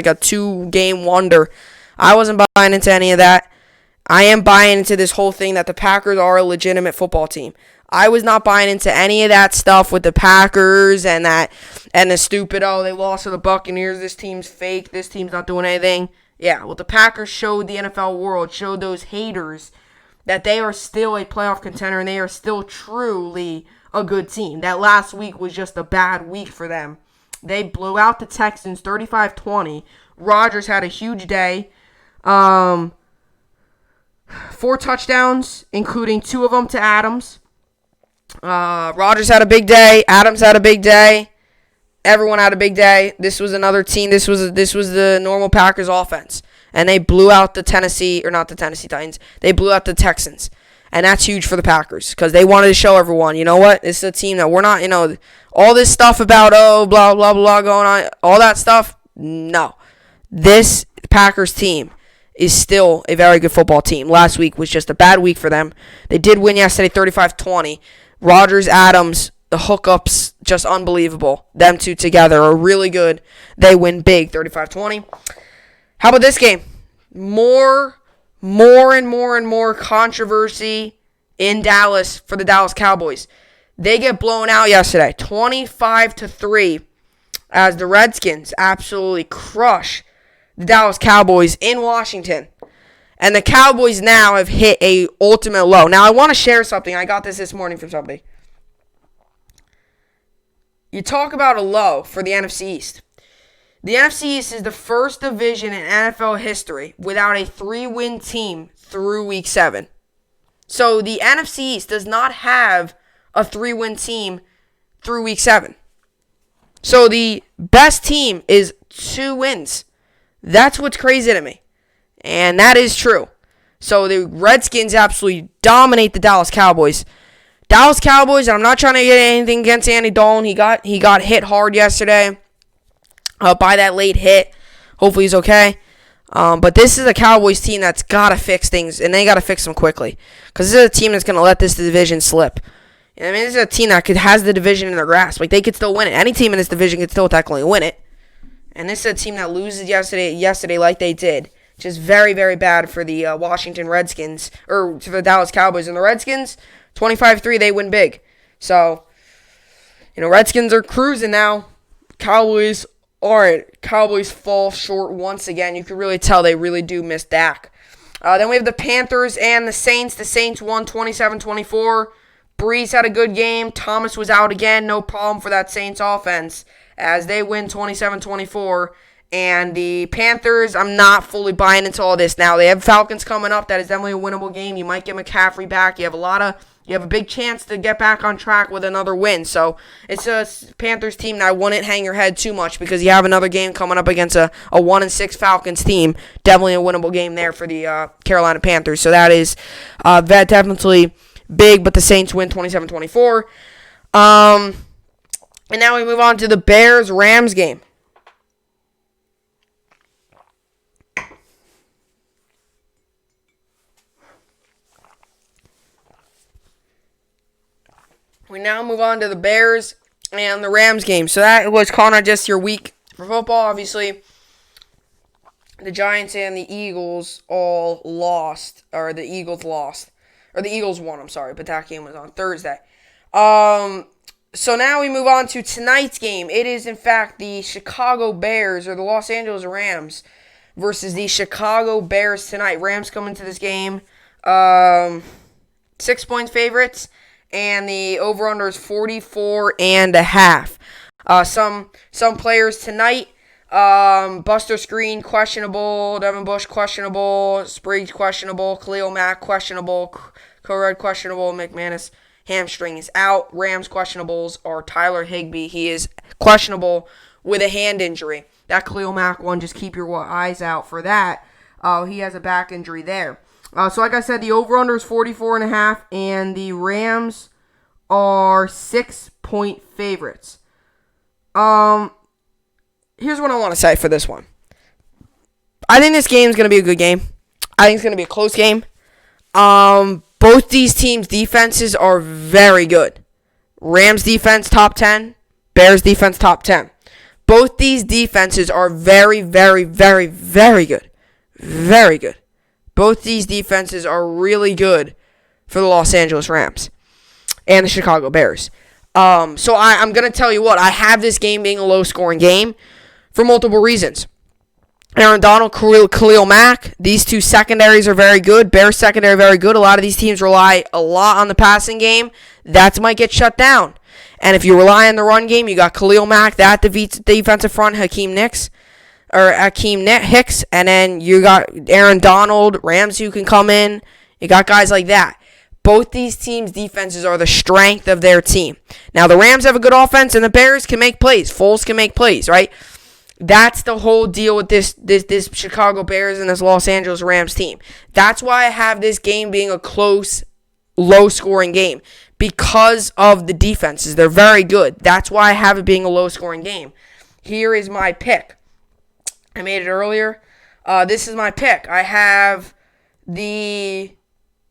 A: a 2-game wonder. I wasn't buying into any of that. I am buying into this whole thing that the Packers are a legitimate football team. I was not buying into any of that stuff with the Packers and the stupid, they lost to the Buccaneers, this team's fake, this team's not doing anything. Yeah, well, the Packers showed the NFL world, showed those haters that they are still a playoff contender and they are still truly a good team. That last week was just a bad week for them. They blew out the Texans 35-20. Rodgers had a huge day. 4 touchdowns, including 2 of them to Adams. Rodgers had a big day. Adams had a big day. Everyone had a big day. This was another team. This was the normal Packers offense. And they blew out the Titans. They blew out the Texans. And that's huge for the Packers because they wanted to show everyone, you know what? This is a team that we're not, all this stuff about, blah, blah, blah going on, all that stuff, no. This Packers team is still a very good football team. Last week was just a bad week for them. They did win yesterday 35-20. Rodgers, Adams, the hookups, just unbelievable. Them two together are really good. They win big, 35-20. How about this game? More and more controversy in Dallas for the Dallas Cowboys. They get blown out yesterday, 25-3, as the Redskins absolutely crush the Dallas Cowboys in Washington. And the Cowboys now have hit a ultimate low. Now, I want to share something. I got this morning from somebody. You talk about a low for the NFC East. The NFC East is the first division in NFL history without a 3-win team through Week 7. So the NFC East does not have a 3-win team through Week 7. So the best team is 2 wins. That's what's crazy to me. And that is true. So the Redskins absolutely dominate the Dallas Cowboys. Dallas Cowboys, and I'm not trying to get anything against Andy Dalton. He got hit hard yesterday by that late hit. Hopefully he's okay. But this is a Cowboys team that's got to fix things, and they got to fix them quickly. Because this is a team that's going to let this division slip. I mean, this is a team that has the division in their grasp. Like, they could still win it. Any team in this division could still technically win it. And this is a team that loses yesterday like they did. Which is very, very bad for the Washington Redskins, or for the Dallas Cowboys. And the Redskins, 25-3, they win big. So, Redskins are cruising now. Cowboys aren't. Cowboys fall short once again. You can really tell they really do miss Dak. Then we have the Panthers and the Saints. The Saints won 27-24. Breeze had a good game. Thomas was out again. No problem for that Saints offense as they win 27-24. And the Panthers, I'm not fully buying into all this now. They have Falcons coming up. That is definitely a winnable game. You might get McCaffrey back. You have a big chance to get back on track with another win. So it's a Panthers team that I wouldn't hang your head too much because you have another game coming up against a 1-6 Falcons team. Definitely a winnable game there for the Carolina Panthers. So that is definitely big, but the Saints win 27-24. And now we move on to the Bears-Rams game. We now move on to the Bears and the Rams game. So that was kind of just your week for football. Obviously, the Giants and the Eagles all lost, or the Eagles lost. Or the Eagles won, I'm sorry, but that game was on Thursday. So now we move on to tonight's game. It is, in fact, the Chicago Bears, or the Los Angeles Rams, versus the Chicago Bears tonight. Rams come into this game 6-point favorites. And the over-under is 44.5. Some players tonight, Buster Screen, questionable. Devin Bush, questionable. Spriggs, questionable. Khalil Mack, questionable. Corrad, questionable. McManus, hamstring is out. Rams questionables are Tyler Higbee. He is questionable with a hand injury. That Khalil Mack one, just keep your eyes out for that. He has a back injury there. So like I said, the over-under is 44.5, and the Rams are 6-point favorites. Here's what I want to say for this one. I think this game is going to be a good game. I think it's going to be a close game. Both these teams' defenses are very good. Rams defense, top 10. Bears defense, top 10. Both these defenses are very, very, very, very good. Very good. Both these defenses are really good for the Los Angeles Rams and the Chicago Bears. So I'm going to tell you what. I have this game being a low-scoring game for multiple reasons. Aaron Donald, Khalil Mack, these two secondaries are very good. Bears secondary very good. A lot of these teams rely a lot on the passing game. That might get shut down. And if you rely on the run game, you got Khalil Mack, that defensive front, Hakeem Hicks, and then you got Aaron Donald, Ramsey who can come in. You got guys like that. Both these teams' defenses are the strength of their team. Now, the Rams have a good offense, and the Bears can make plays. Foles can make plays, right? That's the whole deal with this Chicago Bears and this Los Angeles Rams team. That's why I have this game being a close, low-scoring game. Because of the defenses. They're very good. That's why I have it being a low-scoring game. Here is my pick. I made it earlier. This is my pick. I have the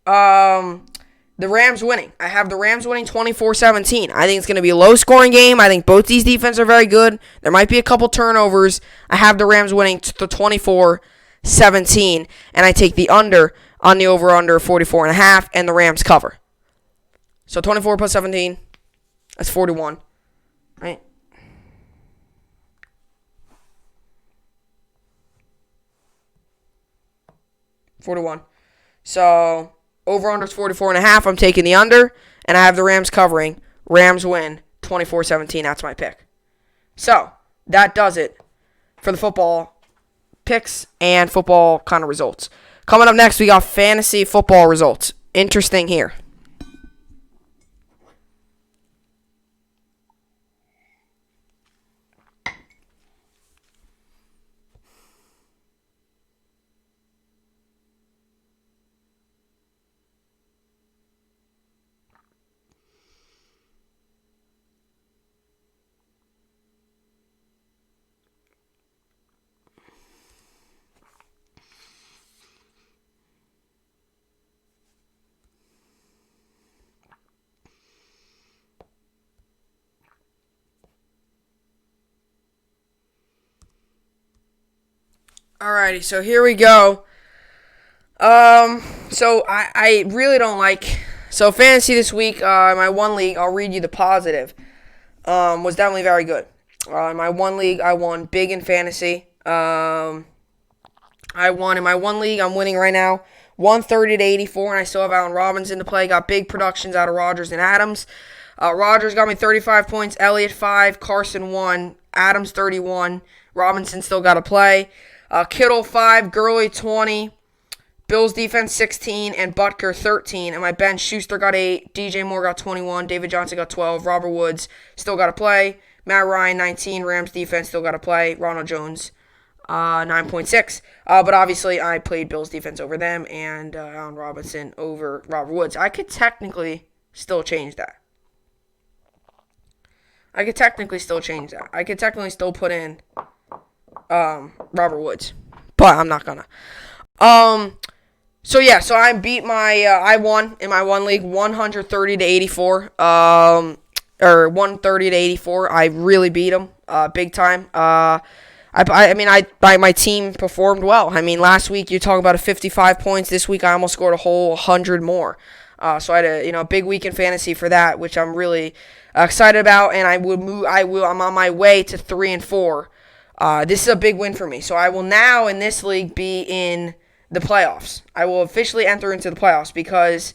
A: Rams winning. I have the Rams winning 24-17. I think it's going to be a low-scoring game. I think both these defenses are very good. There might be a couple turnovers. I have the Rams winning the 24-17, and I take the under on the over-under 44.5, and the Rams cover. So 24 plus 17, that's 41, right? $41. So over-under is 44.5. I'm taking the under, and I have the Rams covering. Rams win 24-17. That's my pick. So that does it for the football picks and football kind of results. Coming up next, we got fantasy football results. Interesting here. Alrighty, so here we go. So I really don't like. So fantasy this week, my one league, I'll read you the positive. Was definitely very good. In my one league, I won big in fantasy. I won in my one league. I'm winning right now, 130 to 84, and I still have Allen Robinson to play. Got big productions out of Rodgers and Adams. Rodgers got me 35 points. Elliott 5. Carson 1. Adams 31. Robinson still got to play. Kittle 5. Gurley 20. Bills defense 16 and Butker 13. And my bench, Schuster got 8. DJ Moore got 21. David Johnson got 12. Robert Woods still got to play. Matt Ryan 19. Rams defense still got to play. Ronald Jones 9.6. But obviously I played Bills defense over them and Allen Robinson over Robert Woods. I could technically still change that. I could technically still put in Robert Woods. But I'm not gonna. So I beat I won in my one league 130 to 84. Or 130 to 84. I really beat them big time. My team performed well. I mean, last week you're talking about 55 points. This week I almost scored a whole 100 more. So I had a big week in fantasy for that, which I'm really excited about. And I'm on my way to 3-4. This is a big win for me. So I will now in this league be in the playoffs. I will officially enter into the playoffs because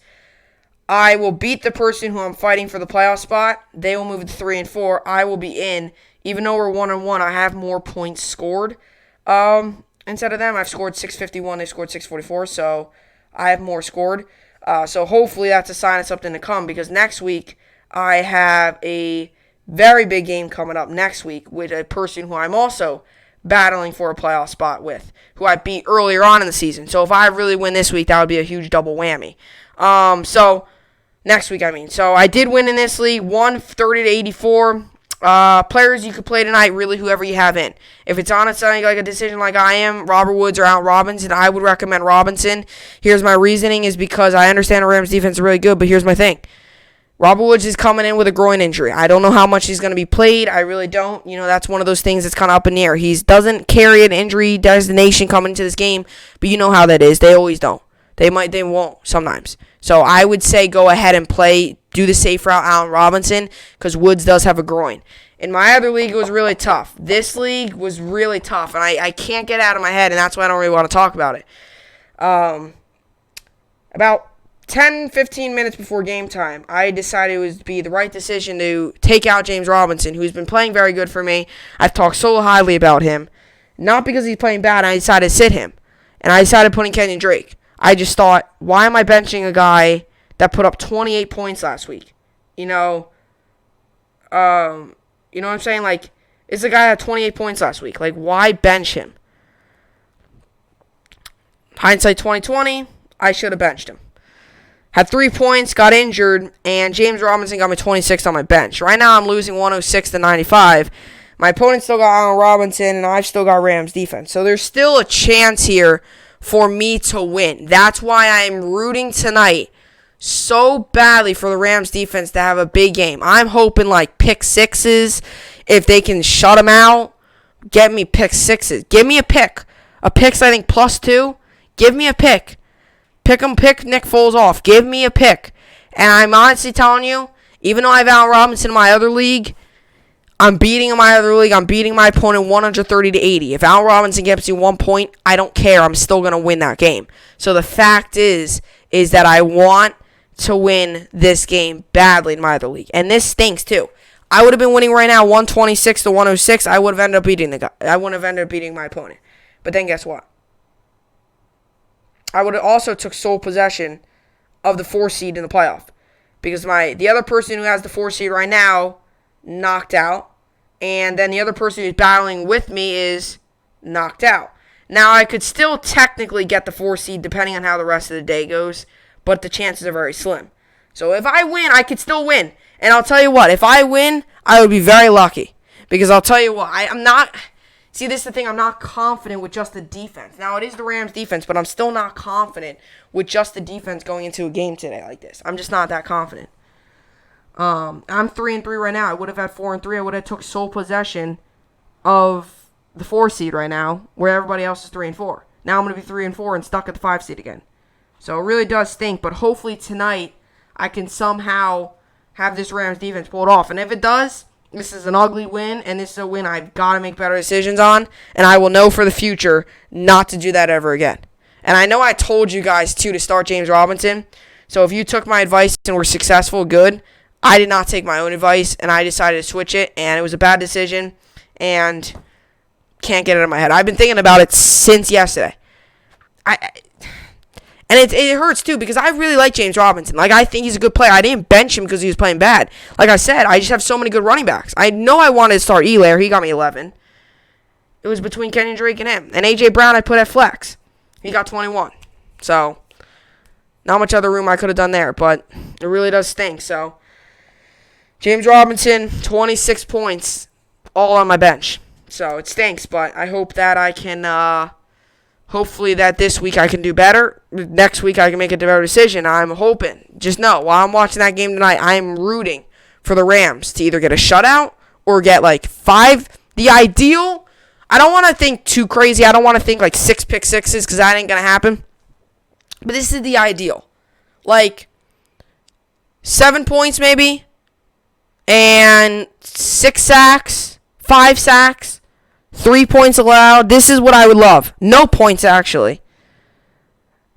A: I will beat the person who I'm fighting for the playoff spot. They will move to 3-4. I will be in. Even though we're 1-1, I have more points scored. Instead of them, I've scored 651. They scored 644. So I have more scored. So hopefully that's a sign of something to come because next week I have a very big game coming up next week with a person who I'm also battling for a playoff spot with, who I beat earlier on in the season. So if I really win this week, that would be a huge double whammy. So next week, I mean. So I did win in this league, 130 to 84. Players you could play tonight, really whoever you have in. If it's honestly like a decision like I am, Robert Woods or Allen Robinson, I would recommend Robinson. Here's my reasoning is because I understand the Rams defense is really good, but here's my thing. Robert Woods is coming in with a groin injury. I don't know how much he's going to be played. I really don't. That's one of those things that's kind of up in the air. He doesn't carry an injury designation coming into this game, but you know how that is. They always don't. They won't sometimes. So I would say go ahead and do the safe route, Allen Robinson, because Woods does have a groin. In my other league, it was really tough. This league was really tough, and I can't get out of my head, and that's why I don't really want to talk about it. About 10-15 minutes before game time, I decided it would be the right decision to take out James Robinson, who's been playing very good for me. I've talked so highly about him. Not because he's playing bad, I decided to sit him. And I decided putting Kenyon Drake. I just thought, why am I benching a guy that put up 28 points last week? You know what I'm saying? Like, it's a guy that had 28 points last week. Like, why bench him? Hindsight 2020, I should have benched him. Had 3 points, got injured, and James Robinson got me 26 on my bench. Right now, I'm losing 106 to 95. My opponent still got Allen Robinson, and I've still got Rams defense. So there's still a chance here for me to win. That's why I'm rooting tonight so badly for the Rams defense to have a big game. I'm hoping like pick sixes. If they can shut them out, get me pick sixes. Give me a pick. A pick's, I think, +2. Give me a pick. Pick Nick Foles off. Give me a pick. And I'm honestly telling you, even though I have Allen Robinson in my other league, I'm beating in my other league. I'm beating my opponent 130 to 80. If Allen Robinson gets me 1 point, I don't care. I'm still going to win that game. So the fact is that I want to win this game badly in my other league. And this stinks too. I would have been winning right now 126 to 106. I would have ended up beating the guy. I wouldn't have ended up beating my opponent. But then guess what? I would have also took sole possession of the 4 seed in the playoff. Because the other person who has the 4 seed right now knocked out. And then the other person who's battling with me is knocked out. Now, I could still technically get the 4 seed depending on how the rest of the day goes. But the chances are very slim. So if I win, I could still win. And I'll tell you what, if I win, I would be very lucky. Because I'll tell you what, I'm not... See, this is the thing. I'm not confident with just the defense. Now, it is the Rams' defense, but I'm still not confident with just the defense going into a game today like this. I'm just not that confident. I'm 3-3 right now. I would have had 4-3. I would have took sole possession of the 4 seed right now, where everybody else is 3 and 4. Now I'm going to be 3 and 4 and stuck at the 5 seed again. So it really does stink, but hopefully tonight I can somehow have this Rams defense pulled off. And if it does, this is an ugly win, and this is a win I've got to make better decisions on, and I will know for the future not to do that ever again. And I know I told you guys, too, to start James Robinson. So if you took my advice and were successful, good. I did not take my own advice, and I decided to switch it, and it was a bad decision, and can't get it in my head. I've been thinking about it since yesterday. And it hurts, too, because I really like James Robinson. Like, I think he's a good player. I didn't bench him because he was playing bad. Like I said, I just have so many good running backs. I know I wanted to start Elair. He got me 11. It was between Kenyon Drake and him. And A.J. Brown I put at flex. He got 21. So, not much other room I could have done there. But it really does stink. So, James Robinson, 26 points, all on my bench. So, it stinks. But I hope that I can... Hopefully that this week I can do better. Next week I can make a better decision. I'm hoping. Just know, while I'm watching that game tonight, I'm rooting for the Rams to either get a shutout or get like 5. The ideal, I don't want to think too crazy. I don't want to think like 6 pick sixes because that ain't going to happen. But this is the ideal. Like 7 points maybe and 6 sacks, 5 sacks. 3 points allowed. This is what I would love. No points, actually.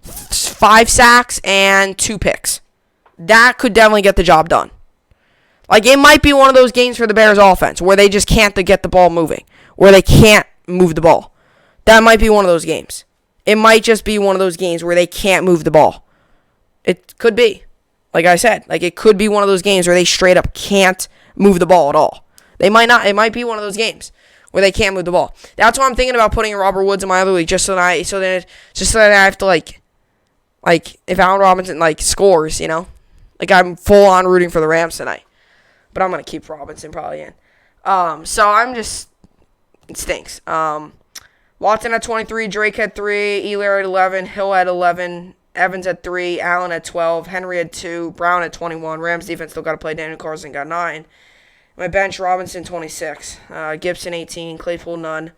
A: 5 sacks and 2 picks. That could definitely get the job done. Like, it might be one of those games for the Bears offense where they just can't get the ball moving. Where they can't move the ball. That might be one of those games. It might just be one of those games where they can't move the ball. It could be. Like I said, like it could be one of those games where they straight up can't move the ball at all. They might not. It might be one of those games where they can't move the ball. That's why I'm thinking about putting Robert Woods in my other league, just so that I have to like if Allen Robinson like scores, you know, like I'm full on rooting for the Rams tonight. But I'm gonna keep Robinson probably in. So I'm just it stinks. Watson at 23, Drake at 3, Elair at 11, Hill at 11, Evans at 3, Allen at 12, Henry at 2, Brown at 21. Rams defense still got to play. Daniel Carlson got 9. My bench, Robinson, 26. Gibson, 18. Claypool, none.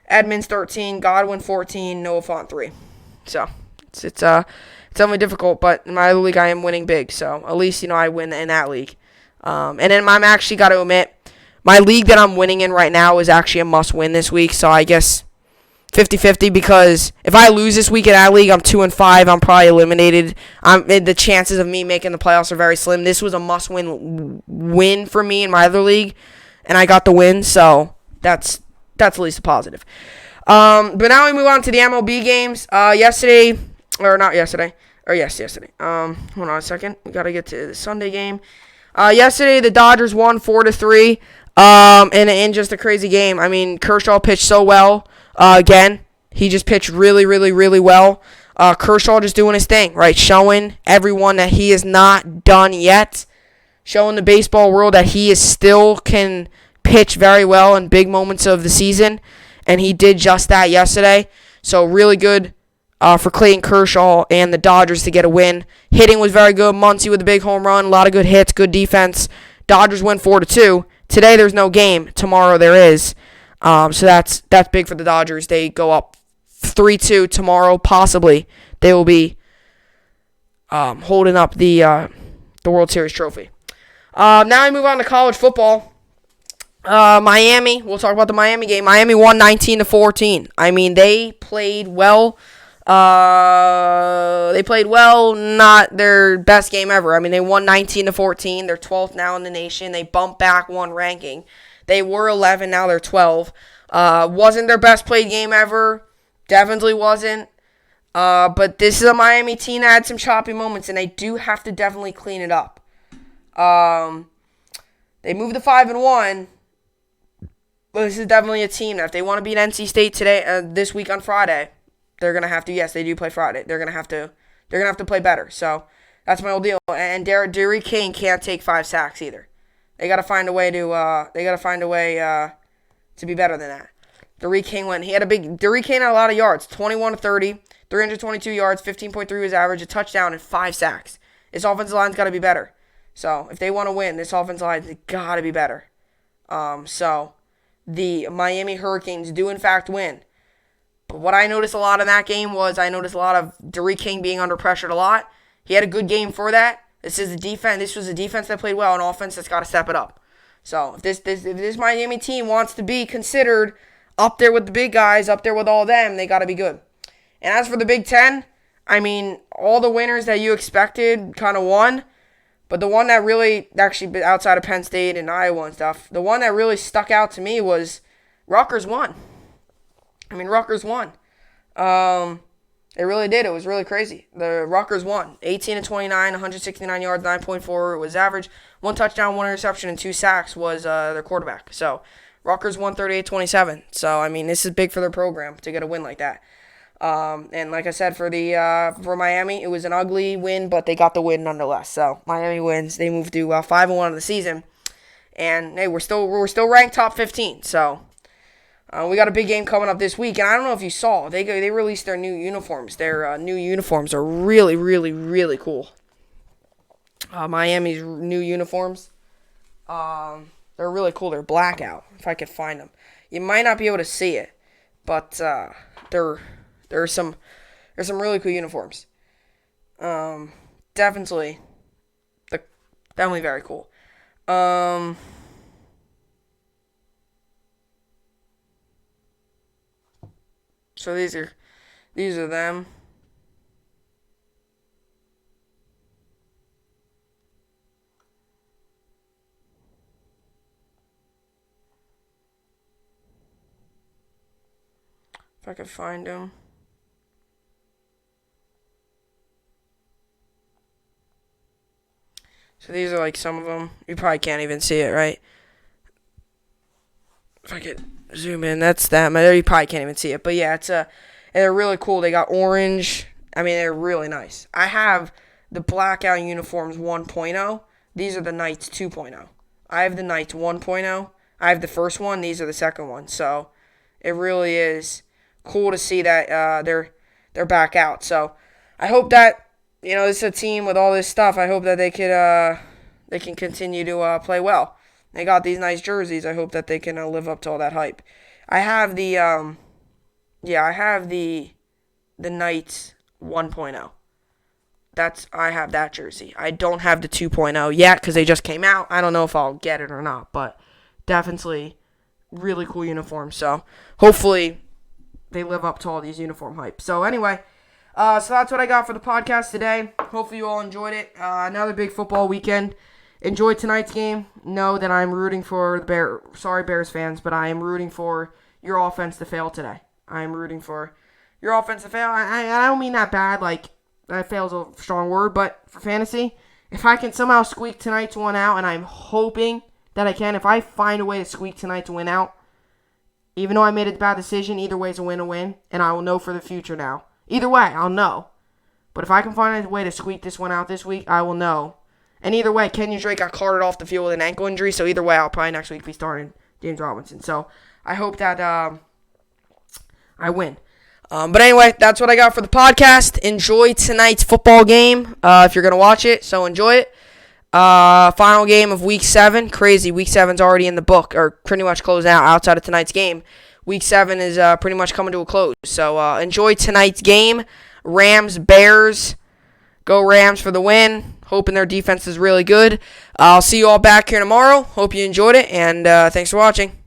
A: Edmonds, 13. Godwin, 14. Noah Fant, 3. So, it's definitely difficult, but in my other league, I am winning big. So, at least, I win in that league. And then I'm actually got to admit, my league that I'm winning in right now is actually a must-win this week. So, I guess 50-50, because if I lose this week in that league, I'm 2-5. I'm probably eliminated. The chances of me making the playoffs are very slim. This was a must-win for me in my other league, and I got the win, so that's at least a positive. But now we move on to the MLB games. Yesterday. Hold on a second. We got to get to the Sunday game. Yesterday, the Dodgers won 4-3. In just a crazy game. I mean, Kershaw pitched so well. Again, he just pitched really, really, really well. Kershaw just doing his thing, right? Showing everyone that he is not done yet. Showing the baseball world that he is still can pitch very well in big moments of the season. And he did just that yesterday. So really good for Clayton Kershaw and the Dodgers to get a win. Hitting was very good. Muncy with a big home run. A lot of good hits, good defense. Dodgers win 4-2. Today there's no game. Tomorrow there is. So that's big for the Dodgers. They go up 3-2 tomorrow. Possibly they will be holding up the World Series trophy. Now we move on to college football. Miami. We'll talk about the Miami game. Miami won 19-14. I mean, they played well. Not their best game ever. I mean, they won 19-14. They're 12th now in the nation. They bumped back one ranking. They were 11, now they're 12. Wasn't their best played game ever. Definitely wasn't. But this is a Miami team that had some choppy moments, and they do have to definitely clean it up. They moved to 5-1. But this is definitely a team that if they want to beat NC State this week on Friday, they're gonna have to. Yes, they do play Friday. They're gonna have to play better. So that's my whole deal. And Derrick King can't take 5 sacks either. They got to find a way to be better than that. Derrick King had a lot of yards, 21-30, 322 yards, 15.3 was average, a touchdown, and 5 sacks. This offensive line's got to be better. So if they want to win, this offensive line's got to be better. So the Miami Hurricanes do in fact win. But what I noticed a lot in that game was I noticed a lot of Derek King being under pressure a lot. He had a good game for that. This is a defense. This was a defense that played well, an offense that's got to step it up. So if this Miami team wants to be considered up there with the big guys, up there with all them, they got to be good. And as for the Big Ten, I mean, all the winners that you expected kind of won. But the one that really, actually outside of Penn State and Iowa and stuff, the one that really stuck out to me was Rutgers won. I mean, Rutgers won. It really did. It was really crazy. The Rutgers won. 18-29, 169 yards, 9.4 was average. 1 touchdown, 1 interception, and 2 sacks was their quarterback. So, Rutgers won 38-27. So, I mean, this is big for their program to get a win like that. And like I said, for Miami, it was an ugly win, but they got the win nonetheless. So, Miami wins. They moved to 5-1 in the season. And, hey, we're still ranked top 15. So, we got a big game coming up this week, and I don't know if you saw, they released their new uniforms. Their new uniforms are really, really, really cool. Miami's new uniforms, they're really cool. They're blackout, if I could find them. You might not be able to see it, but there are some really cool uniforms. Definitely very cool. So these are them. If I could find them. So these are like some of them. You probably can't even see it, right? If I could zoom in, that's them. You probably can't even see it, but yeah, they're really cool. They got orange. I mean, they're really nice. I have the blackout uniforms 1.0. These are the Knights 2.0. I have the Knights 1.0. I have the first one. These are the second one. So it really is cool to see that they're back out. So I hope that this is a team with all this stuff. I hope that they can continue to play well. They got these nice jerseys. I hope that they can live up to all that hype. I have the Knights 1.0. I have that jersey. I don't have the 2.0 yet because they just came out. I don't know if I'll get it or not, but definitely really cool uniform. So hopefully they live up to all these uniform hype. So anyway, so that's what I got for the podcast today. Hopefully you all enjoyed it. Another big football weekend. Enjoy tonight's game. Know that I'm rooting for the Bears. Sorry, Bears fans, but I am rooting for your offense to fail today. I am rooting for your offense to fail. I don't mean that bad. Like, that fail's a strong word, but for fantasy, if I can somehow squeak tonight's one out, and I'm hoping that I can, if I find a way to squeak tonight's win out, even though I made a bad decision, either way is a win, and I will know for the future now. Either way, I'll know. But if I can find a way to squeak this one out this week, I will know. And either way, Kenyon Drake got carted off the field with an ankle injury, so either way, I'll probably next week be starting James Robinson. So I hope that I win. But anyway, that's what I got for the podcast. Enjoy tonight's football game if you're going to watch it, so enjoy it. Final game of Week 7. Crazy. Week 7's already in the book, or pretty much closed out outside of tonight's game. Week 7 is pretty much coming to a close. So enjoy tonight's game. Rams, Bears. Go Rams for the win. Hoping their defense is really good. I'll see you all back here tomorrow. Hope you enjoyed it, and thanks for watching.